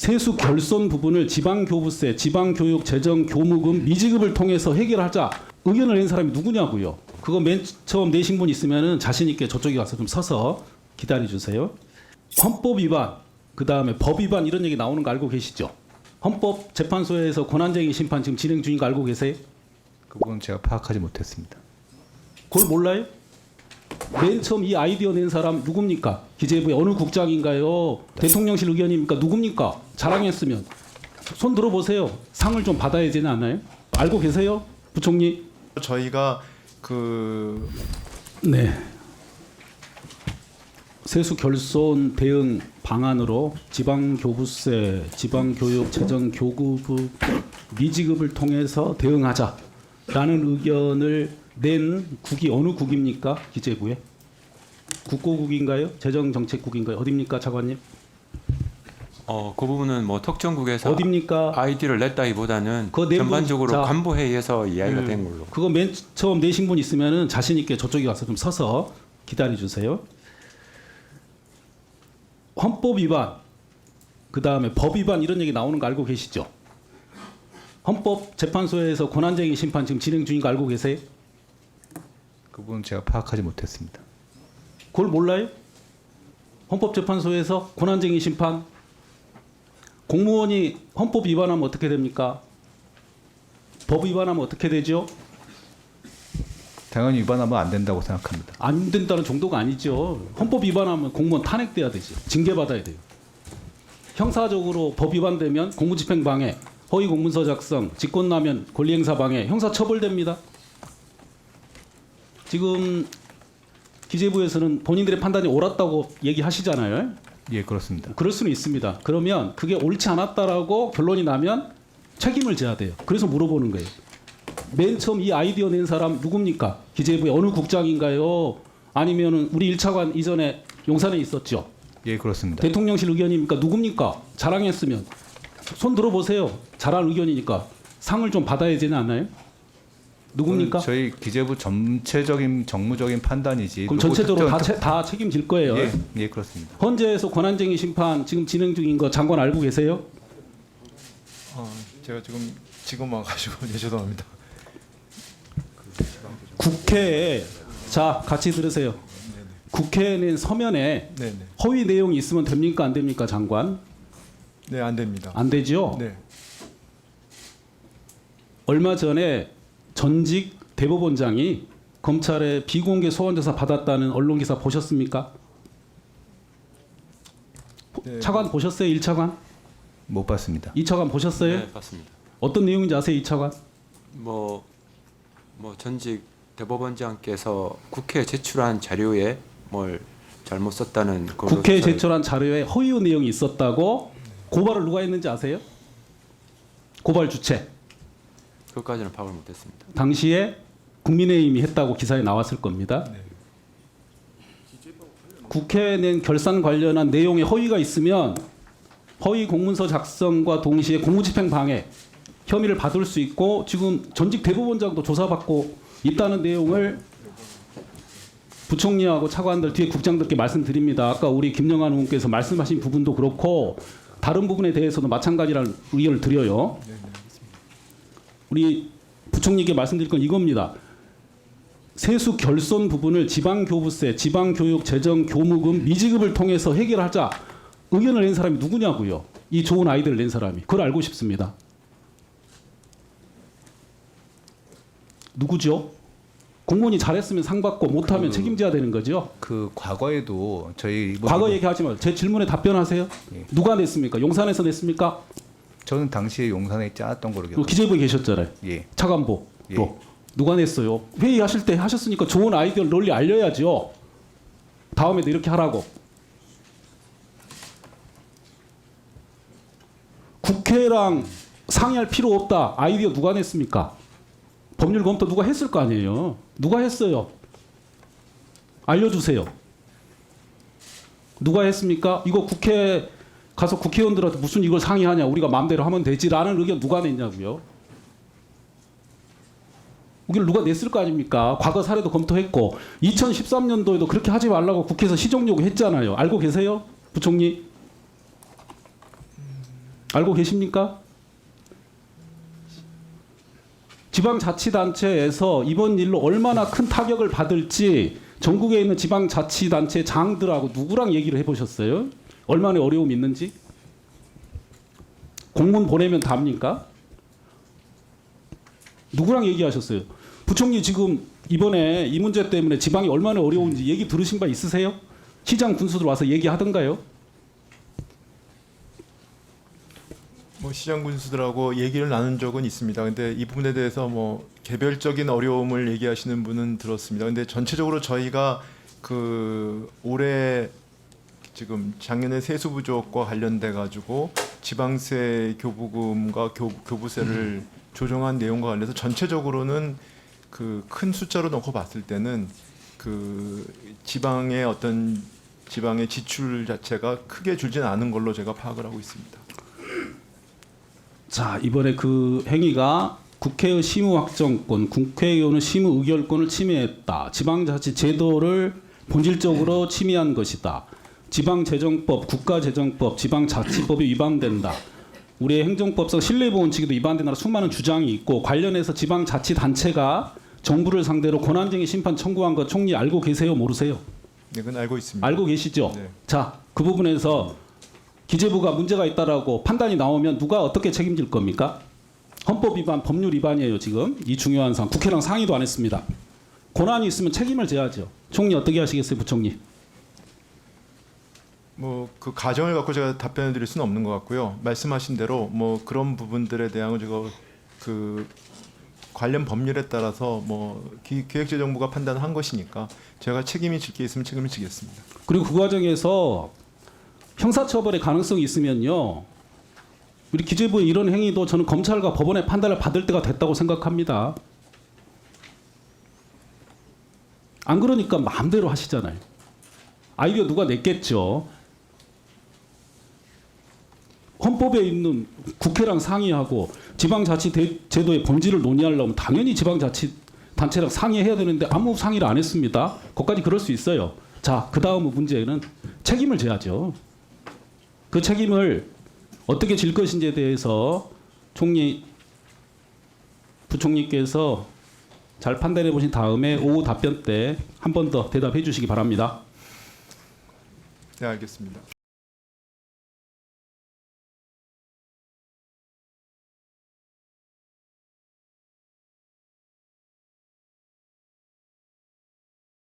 세수 결손 부분을 지방교부세, 지방교육재정, 교무금, 미지급을 통해서 해결하자 의견을 낸 사람이 누구냐고요. 그거 맨 처음 내신 분 있으면은 자신 있게 저쪽에 가서 좀 서서 기다려 주세요. 헌법 위반, 그 다음에 법 위반 이런 얘기 나오는 거 알고 계시죠? 헌법재판소에서 권한쟁의 심판 지금 진행 중인 거 알고 계세요? 그 부분 제가 파악하지 못했습니다. 그걸 몰라요? 맨 처음 이 아이디어 낸 사람 누굽니까? 기재부의 어느 국장인가요? 대통령실 의견입니까? 누굽니까? 자랑했으면 손 들어보세요. 상을 좀 받아야 되지 않나요? 알고 계세요? 부총리? 저희가 네. 세수 결손 대응 방안으로 지방교부세, 지방교육재정교구부 미지급을 통해서 대응하자라는 의견을 낸 국이 어느 국입니까? 기재부에? 국고국인가요? 재정정책국인가요? 어디입니까, 차관님? 그 부분은 뭐 특정국에서 어디입니까? 아이디를 냈다기보다는 그거 낸 분- 전반적으로 자, 간부회의에서 이야기가 된 걸로. 그거 맨 처음 내신 분 있으면은 자신 있게 저쪽에 가서 좀 서서 기다려 주세요. 헌법 위반, 그 다음에 법 위반 이런 얘기 나오는 거 알고 계시죠? 헌법재판소에서 권한쟁의 심판 지금 진행 중인 거 알고 계세요? 그 부분 제가 파악하지 못했습니다. 그걸 몰라요? 헌법재판소에서 권한쟁의 심판, 공무원이 헌법 위반하면 어떻게 됩니까? 법 위반하면 어떻게 되죠? 당연히 위반하면 안 된다고 생각합니다. 안 된다는 정도가 아니죠. 헌법 위반하면 공무원 탄핵돼야 되지. 징계받아야 돼요. 형사적으로 법 위반되면 공무집행 방해, 허위 공문서 작성, 직권남용, 권리행사 방해, 형사 처벌됩니다. 지금 기재부에서는 본인들의 판단이 옳았다고 얘기하시잖아요. 예, 그렇습니다. 그럴 수는 있습니다. 그러면 그게 옳지 않았다라고 결론이 나면 책임을 져야 돼요. 그래서 물어보는 거예요. 맨 처음 이 아이디어 낸 사람 누굽니까? 기재부의 어느 국장인가요? 아니면은 우리 1차관 이전에 용산에 있었죠? 예, 그렇습니다. 대통령실 의견입니까? 누굽니까? 자랑했으면 손 들어보세요. 잘한 의견이니까 상을 좀 받아야 되지 않나요? 누굽니까? 저희 기재부 전체적인 정무적인 판단이지. 그럼 누구 전체적으로 특정- 다 책임질 거예요. 예, 예, 그렇습니다. 헌재에서 권한쟁의 심판 지금 진행 중인 거 장관 알고 계세요? 제가 지금 와가지고 죄송합니다. 국회에 자 같이 들으세요. 국회에 낸 서면에 네네. 허위 내용이 있으면 됩니까 안 됩니까 장관? 네, 안 됩니다. 안 되죠. 네. 얼마 전에 전직 대법원장이 검찰에 비공개 소환 조사 받았다는 언론 기사 보셨습니까? 네. 차관 보셨어요? 1차관? 못 봤습니다. 2차관 보셨어요? 네, 맞습니다. 어떤 내용인지 아세요? 2차관? 뭐 전직 대법원장께서 국회에 제출한 자료에 뭘 잘못 썼다는 걸로 국회에 조사를- 제출한 자료에 허위 내용이 있었다고 고발을 누가 했는지 아세요? 고발 주체. 그것까지는 파악을 못했습니다. 당시에 국민의힘이 했다고 기사에 나왔을 겁니다. 국회에 낸 결산 관련한 내용에 허위가 있으면 허위 공문서 작성과 동시에 공무집행 방해 혐의를 받을 수 있고 지금 전직 대법원장도 조사받고 있다는 내용을 부총리하고 차관들 뒤에 국장들께 말씀드립니다. 아까 우리 김영환 의원께서 말씀하신 부분도 그렇고 다른 부분에 대해서도 마찬가지라는 의견을 드려요. 우리 부총리께 말씀드릴 건 이겁니다. 세수 결손 부분을 지방교부세, 지방교육재정, 교무금, 미지급을 통해서 해결하자 의견을 낸 사람이 누구냐고요. 이 좋은 아이디어를 낸 사람이. 그걸 알고 싶습니다. 누구죠? 공무원이 잘했으면 상 받고 못하면 책임져야 되는 거죠. 그 과거에도 저희 과거 얘기하지 말고 제 질문에 답변하세요. 예. 누가 냈습니까? 용산에서 냈습니까? 저는 당시에 용산에 있지 않았던 거로 그리고 기재부에 계셨잖아요. 예. 차관보. 예. 또 누가 냈어요? 회의하실 때 하셨으니까 좋은 아이디어를 널리 알려야죠. 다음에도 이렇게 하라고. 국회랑 상의할 필요 없다. 아이디어 누가 냈습니까? 법률 검토 누가 했을 거 아니에요. 누가 했어요? 알려주세요. 누가 했습니까? 이거 국회 가서 국회의원들한테 무슨 이걸 상의하냐. 우리가 마음대로 하면 되지라는 의견 누가 냈냐고요. 이걸 누가 냈을 거 아닙니까? 과거 사례도 검토했고 2013년도에도 그렇게 하지 말라고 국회에서 시정 요구했잖아요. 알고 계세요? 부총리? 알고 계십니까? 지방자치단체에서 이번 일로 얼마나 큰 타격을 받을지 전국에 있는 지방자치단체 장들하고 누구랑 얘기를 해보셨어요? 얼마나 어려움이 있는지? 공문 보내면 답니까? 누구랑 얘기하셨어요? 부총리 지금 이번에 이 문제 때문에 지방이 얼마나 어려운지 얘기 들으신 바 있으세요? 시장 군수들 와서 얘기하던가요? 뭐 시장 군수들하고 얘기를 나눈 적은 있습니다. 근데 이 부분에 대해서 뭐 개별적인 어려움을 얘기하시는 분은 들었습니다. 근데 전체적으로 저희가 그 올해 지금 작년에 세수 부족과 관련돼 가지고 지방세 교부금과 교부세를 조정한 내용과 관련해서 전체적으로는 그 큰 숫자로 놓고 봤을 때는 그 지방의 어떤 지방의 지출 자체가 크게 줄지는 않은 걸로 제가 파악을 하고 있습니다. 자, 이번에 그 행위가 국회의 심의확정권, 국회의원의 심의의결권을 침해했다. 지방자치 제도를 본질적으로 침해한 것이다. 지방재정법, 국가재정법, 지방자치법이 위반된다. 우리의 행정법상 신뢰보원칙에도 위반된다는 수많은 주장이 있고 관련해서 지방자치단체가 정부를 상대로 권한쟁의 심판 청구한 거 총리 알고 계세요? 모르세요? 네, 그건 알고 있습니다. 알고 계시죠? 네. 자, 그 부분에서 기재부가 문제가 있다라고 판단이 나오면 누가 어떻게 책임질 겁니까? 헌법 위반, 법률 위반이에요 지금. 이 중요한 사항. 국회랑 상의도 안 했습니다. 권한이 있으면 책임을 져야죠. 총리 어떻게 하시겠어요, 부총리? 뭐 그 가정을 갖고 제가 답변을 드릴 수는 없는 것 같고요. 말씀하신 대로 뭐 그런 부분들에 대한 제가 그 관련 법률에 따라서 뭐 기획재정부가 판단한 것이니까 제가 책임이 질 게 있으면 책임을 지겠습니다. 그리고 그 과정에서 형사처벌의 가능성이 있으면요. 우리 기재부의 이런 행위도 저는 검찰과 법원의 판단을 받을 때가 됐다고 생각합니다. 안 그러니까 마음대로 하시잖아요. 아이디어 누가 냈겠죠. 헌법에 있는 국회랑 상의하고 지방자치제도의 본질을 논의하려면 당연히 지방자치단체랑 상의해야 되는데 아무 상의를 안 했습니다. 거기까지 그럴 수 있어요. 자, 그 다음 문제는 책임을 져야죠. 그 책임을 어떻게 질 것인지에 대해서 총리, 부총리께서 잘 판단해 보신 다음에 오후 답변 때 한 번 더 대답해 주시기 바랍니다. 네, 알겠습니다.